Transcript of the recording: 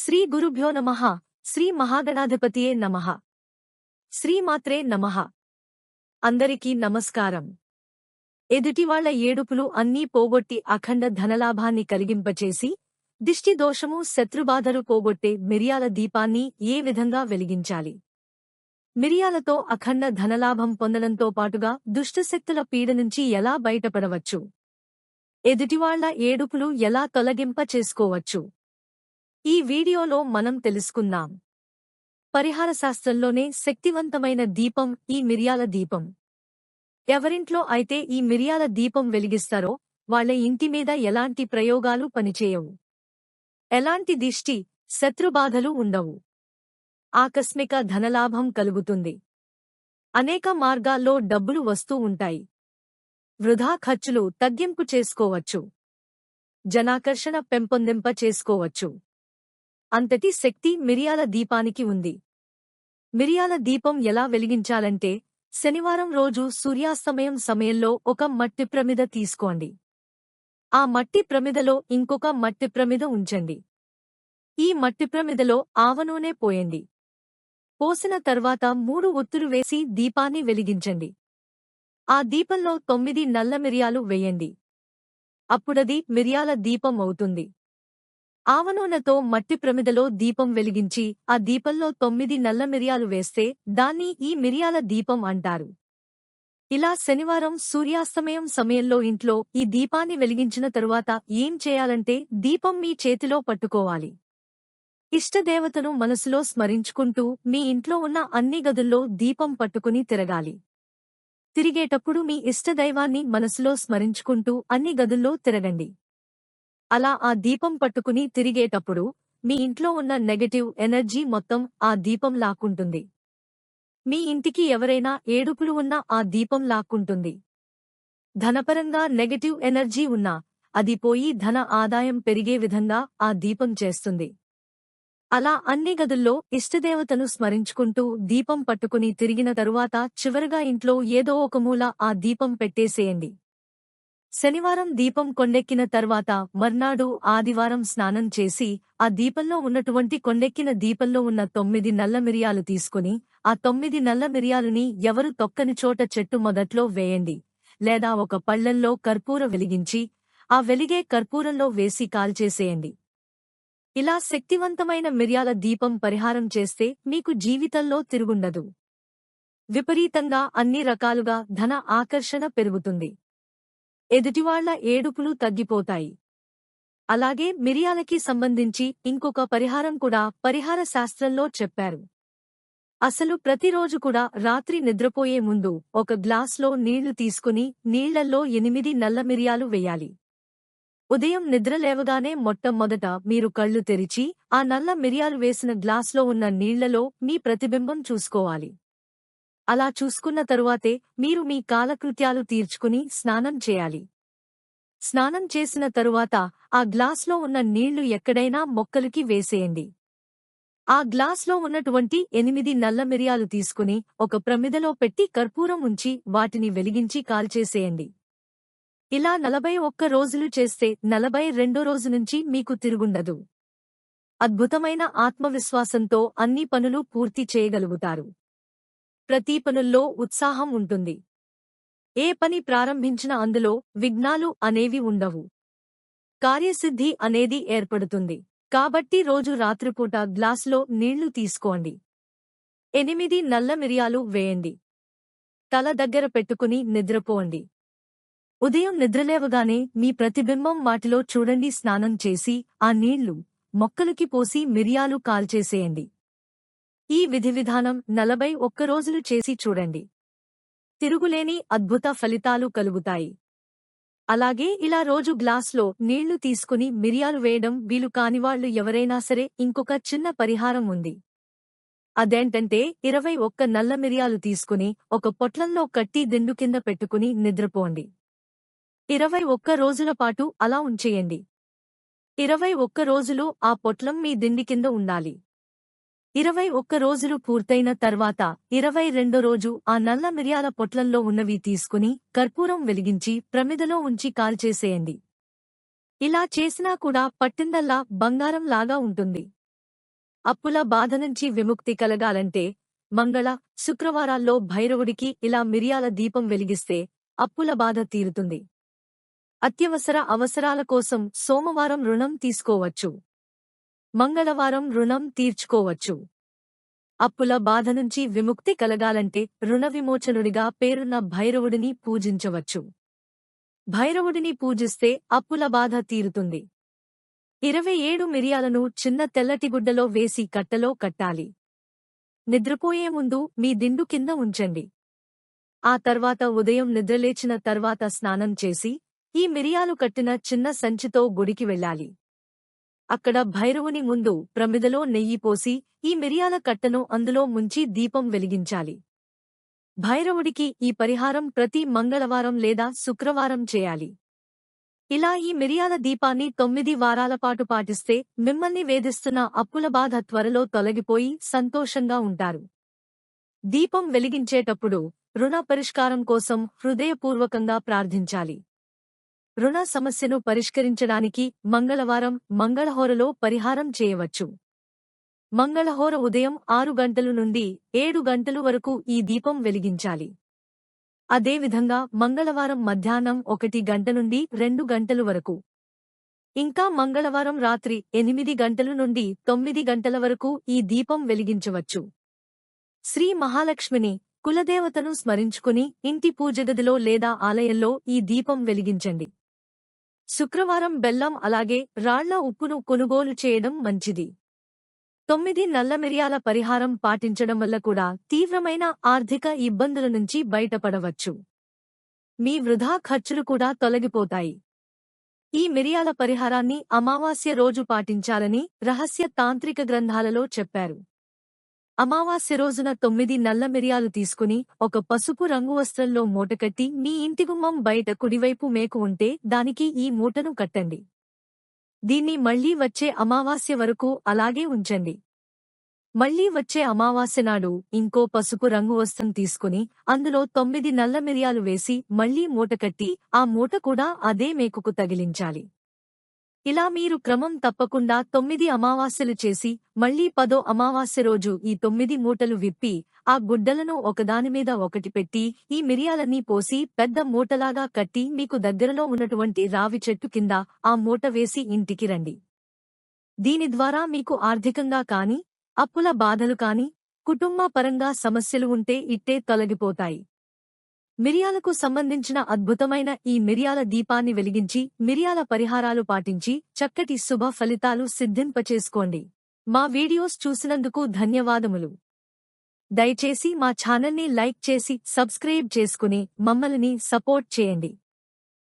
శ్రీ గురుభ్యో నమః. శ్రీ మహాగణాధిపతియే నమః. శ్రీమాత్రే నమః. అందరికీ నమస్కారం. ఎదుటివాళ్ల ఏడుపులు అన్నీ పోగొట్టి అఖండ ధనలాభాన్ని కలిగింపచేసి దిష్టి దోషము శత్రుబాధలు పోగొట్టే మిరియాల దీపాన్ని ఏ విధంగా వెలిగించాలి? మిరియాలతో అఖండ ధనలాభం పొందడంతో పాటుగా దుష్టశక్తుల పీడ నుంచి ఎలా బయటపడవచ్చు? ఎదుటివాళ్ల ఏడుపులు ఎలా తొలగింప చేసుకోవచ్చు? ఈ వీడియోలో మనం తెలుసుకుందాం. పరిహార శాస్త్రంలోనే శక్తివంతమైన దీపం ఈ మిరియాల దీపం. ఎవరింట్లో అయితే ఈ మిరియాల దీపం వెలిగిస్తారో వాళ్ల ఇంటి మీద ఎలాంటి ప్రయోగాలు పనిచేయవు. ఎలాంటి దిష్టి, శత్రుబాధలు ఉండవు. ఆకస్మిక ధనలాభం కలుగుతుంది. అనేక మార్గాల్లో డబ్బులు వస్తూ ఉంటాయి. వృధా ఖర్చులు తగ్గింపు చేసుకోవచ్చు. జనాకర్షణ పెంపొందింప చేసుకోవచ్చు. అంతటి శక్తి మిరియాల దీపానికి ఉంది. మిరియాల దీపం ఎలా వెలిగించాలంటే, శనివారం రోజు సూర్యాస్తమయం సమయంలో ఒక మట్టి ప్రమిద తీసుకోండి. ఆ మట్టి ప్రమిదలో ఇంకొక మట్టి ప్రమిద ఉంచండి. ఈ మట్టి ప్రమిదలో ఆవనూనె పోయండి. పోసిన తర్వాత 3 ఒత్తులు వేసి దీపాన్ని వెలిగించండి. ఆ దీపంలో 9 నల్ల మిరియాలు వేయండి. అప్పుడది మిరియాల దీపం అవుతుంది. ఆవనూనెతో మట్టి ప్రమిదలో దీపం వెలిగించి ఆ దీపంలో 9 నల్ల మిరియాలు వేస్తే దాన్ని ఈ మిరియాల దీపం అంటారు. ఇలా శనివారం సూర్యాస్తమయం సమయంలో ఇంట్లో ఈ దీపాన్ని వెలిగించిన తరువాత ఏం చేయాలంటే, దీపం మీ చేతిలో పట్టుకోవాలి. ఇష్టదేవతను మనసులో స్మరించుకుంటూ మీ ఇంట్లో ఉన్న అన్ని గదుల్లో దీపం పట్టుకుని తిరగాలి. తిరిగేటప్పుడు మీ ఇష్టదైవాన్ని మనసులో స్మరించుకుంటూ అన్ని గదుల్లో తిరగండి. అలా ఆ దీపం పట్టుకుని తిరిగేటప్పుడు మీ ఇంట్లో ఉన్న నెగటివ్ ఎనర్జీ మొత్తం ఆ దీపం లాక్కుంటుంది. మీ ఇంటికి ఎవరైనా ఏడుపులు ఉన్నా ఆ దీపం లాక్కుంటుంది. ధనపరంగా నెగటివ్ ఎనర్జీ ఉన్నా అది పోయి ధన ఆదాయం పెరిగే విధంగా ఆ దీపం చేస్తుంది. అలా అన్ని గదుల్లో ఇష్టదేవతను స్మరించుకుంటూ దీపం పట్టుకుని తిరిగిన తరువాత చివరగా ఇంట్లో ఏదో ఒక మూల ఆ దీపం పెట్టేసేయండి. శనివారం దీపం కొండెక్కిన తర్వాత మర్నాడు ఆదివారం స్నానం చేసి ఆ దీపంలో ఉన్నటువంటి కొండెక్కిన దీపంలో ఉన్న 9 నల్ల మిరియాలు తీసుకుని ఆ 9 నల్ల మిరియాలని ఎవరు తొక్కని చోట చెట్టు మొదట్లో వేయండి. లేదా ఒక పళ్లెంలో కర్పూర వెలిగించి ఆ వెలిగే కర్పూరంలో వేసి కాల్చేసేయండి. ఇలా శక్తివంతమైన మిరియాల దీపం పరిహారం చేస్తే మీకు జీవితంలో తిరుగుండదు. విపరీతంగా అన్ని రకాలుగా ధన ఆకర్షణ పెరుగుతుంది. ఎదుటివాళ్ల ఏడుపులు తగ్గిపోతాయి. అలాగే మిరియాలకి సంబంధించి ఇంకొక పరిహారం కూడా పరిహార శాస్త్రంలో చెప్పారు. అసలు ప్రతిరోజు కూడా రాత్రి నిద్రపోయే ముందు ఒక గ్లాస్లో నీళ్లు తీసుకుని నీళ్లల్లో 8 నల్ల మిరియాలు వెయ్యాలి. ఉదయం నిద్రలేవగానే మొట్టమొదట మీరు కళ్ళు తెరిచి ఆ నల్ల మిరియాలు వేసిన గ్లాస్లో ఉన్న నీళ్లలో మీ ప్రతిబింబం చూసుకోవాలి. అలా చూసుకున్న తరువాతే మీరు మీ కాలకృత్యాలు తీర్చుకుని స్నానం చేయాలి. స్నానం చేసిన తరువాత ఆ గ్లాస్లో ఉన్న నీళ్లు ఎక్కడైనా మొక్కలకి వేసేయండి. ఆ గ్లాస్లో ఉన్నటువంటి 8 నల్ల మిరియాలు తీసుకుని ఒక ప్రమిదలో పెట్టి కర్పూరం ఉంచి వాటిని వెలిగించి కాల్చేసేయండి. ఇలా 41 రోజులు చేస్తే 42వ రోజు నుంచి మీకు తిరుగుండదు. అద్భుతమైన ఆత్మవిశ్వాసంతో అన్ని పనులు పూర్తి చేయగలుగుతారు. ప్రతి పనుల్లో ఉత్సాహం ఉంటుంది. ఏ పని ప్రారంభించినా అందులో విఘ్నాలు అనేవి ఉండవు. కార్యసిద్ధి అనేది ఏర్పడుతుంది. కాబట్టి రోజు రాత్రిపూట గ్లాసులో నీళ్లు తీసుకోండి. 8 నల్ల మిరియాలు వేయండి. తల దగ్గర పెట్టుకుని నిద్రపోండి. ఉదయం నిద్రలేవగానే మీ ప్రతిబింబం వాటిలో చూడండి. స్నానం చేసి ఆ నీళ్లు మొక్కలకి పోసి మిరియాలు కాల్చేసేయండి. ఈ విధివిధానం 41 రోజులు చేసి చూడండి. తిరుగులేని అద్భుత ఫలితాలు కలుగుతాయి. అలాగే ఇలా రోజు గ్లాస్లో నీళ్లు తీసుకుని మిరియాలు వేయడం వీలు కానివాళ్లు ఎవరైనా సరే ఇంకొక చిన్న పరిహారం ఉంది. అదేంటంటే 21 నల్ల మిరియాలు తీసుకుని ఒక పొట్లంలో కట్టి దిండు కింద పెట్టుకుని నిద్రపోండి. 21 రోజుల పాటు అలా ఉంచేయండి. 21 రోజులు ఆ పొట్లం మీ దిండి కింద ఉండాలి. 21 రోజులు పూర్తయిన తర్వాత 22వ రోజు ఆ నల్ల మిరియాల పొట్లంలో ఉన్నవి తీసుకుని కర్పూరం వెలిగించి ప్రమిదలో ఉంచి కాల్చేసేయండి. ఇలా చేసినా కూడా పట్టిందల్లా బంగారం లాగా ఉంటుంది. అప్పుల బాధ నుంచి విముక్తి కలగాలంటే మంగళ, శుక్రవారాల్లో భైరవుడికి ఇలా మిరియాల దీపం వెలిగిస్తే అప్పుల బాధ తీరుతుంది. అత్యవసర అవసరాల కోసం సోమవారం రుణం తీసుకోవచ్చు. మంగళవారం రుణం తీర్చుకోవచ్చు. అప్పుల బాధ నుంచి విముక్తి కలగాలంటే రుణ విమోచనుడిగా పేరున్న భైరవుడిని పూజించవచ్చు. భైరవుడిని పూజిస్తే అప్పుల బాధ తీరుతుంది. 27 మిరియాలను చిన్న తెల్లటి గుడ్డలో వేసి కట్టలో కట్టాలి. నిద్రపోయే ముందు మీ దిండు కింద ఉంచండి. ఆ తర్వాత ఉదయం నిద్రలేచిన తర్వాత స్నానం చేసి ఈ మిరియాలు కట్టిన చిన్న సంచితో గుడికి వెళ్ళాలి. అక్కడ భైరవుని ముందు ప్రమిదలో నెయ్యి పోసి ఈ మిరియాల కట్టను అందులో ముంచి దీపం వెలిగించాలి. భైరవుడికి ఈ పరిహారం ప్రతి మంగళవారం లేదా శుక్రవారం చేయాలి. ఇలా ఈ మిరియాల దీపాన్ని 9 వారాల పాటు పాటిస్తే మిమ్మల్ని వేధిస్తున్న అప్పుల బాధ త్వరలో తొలగిపోయి సంతోషంగా ఉంటారు. దీపం వెలిగించేటప్పుడు రుణ పరిష్కారం కోసం హృదయపూర్వకంగా ప్రార్థించాలి. రుణ సమస్యను పరిష్కరించడానికి మంగళవారం మంగళహోరలో పరిహారం చేయవచ్చు. మంగళహోర ఉదయం 6 గంటలు నుండి 7 గంటలు వరకు ఈ దీపం వెలిగించాలి. అదేవిధంగా మంగళవారం మధ్యాహ్నం 1 గంట నుండి 2 గంటలు వరకు. ఇంకా మంగళవారం రాత్రి 8 గంటల నుండి 9 గంటల వరకు ఈ దీపం వెలిగించవచ్చు. శ్రీ మహాలక్ష్మిని, కులదేవతను స్మరించుకుని ఇంటి పూజగదిలో లేదా ఆలయంలో ఈ దీపం వెలిగించండి. శుక్రవారం బెల్లం అలాగే రాళ్ల ఉప్పును కొనుగోలు చేయడం మంచిది. 9 నల్ల మిరియాల పరిహారం పాటించడం వల్ల కూడా తీవ్రమైన ఆర్థిక ఇబ్బందుల నుంచి బయటపడవచ్చు. మీ వృధా ఖర్చులు కూడా తొలగిపోతాయి. ఈ మిరియాల పరిహారాన్ని అమావాస్య రోజు పాటించాలని రహస్య తాంత్రిక గ్రంథాలలో చెప్పారు. అమావాస్య రోజున 9 నల్ల మిరియాలు తీసుకుని ఒక పసుపు రంగు వస్త్రంలో మూటకట్టి మీ ఇంటి గుమ్మం బయట కుడివైపు మేకు ఉంటే దానికి ఈ మూటను కట్టండి. దీన్ని మళ్లీ వచ్చే అమావాస్య వరకు అలాగే ఉంచండి. మళ్లీ వచ్చే అమావాస్య నాడు ఇంకో పసుపు రంగు వస్త్రం తీసుకుని అందులో 9 నల్ల మిరియాలు వేసి మళ్లీ మూటకట్టి ఆ మూట కూడా అదే మేకుకు తగిలించాలి. ఇలా మీరు క్రమం తప్పకుండా 9 అమావాస్యలు చేసి మళ్లీ 10వ అమావాస్య రోజు ఈ 9 మూటలు విప్పి ఆ గుడ్డలను ఒకదానిమీద ఒకటి పెట్టి ఈ మిరియాలన్నీ పోసి పెద్ద మూటలాగా కట్టి మీకు దగ్గరలో ఉన్నటువంటి రావి చెట్టు కింద ఆ మూట వేసి ఇంటికి రండి. దీని ద్వారా మీకు ఆర్థికంగా కాని, అప్పుల బాధలు కాని, కుటుంబ పరంగా సమస్యలు ఉంటే ఇట్టే తొలగిపోతాయి. మిరియాలకు సంబంధించిన అద్భుతమైన ఈ మిరియాల దీపాన్ని వెలిగించి మిరియాల పరిహారాలు పాటించి చక్కటి శుభ ఫలితాలు సిద్ధింపచేసుకోండి. మా వీడియోస్ చూసినందుకు ధన్యవాదములు. దయచేసి మా ఛానల్ని లైక్ చేసి సబ్స్క్రైబ్ చేసుకుని మమ్మల్ని సపోర్ట్ చేయండి.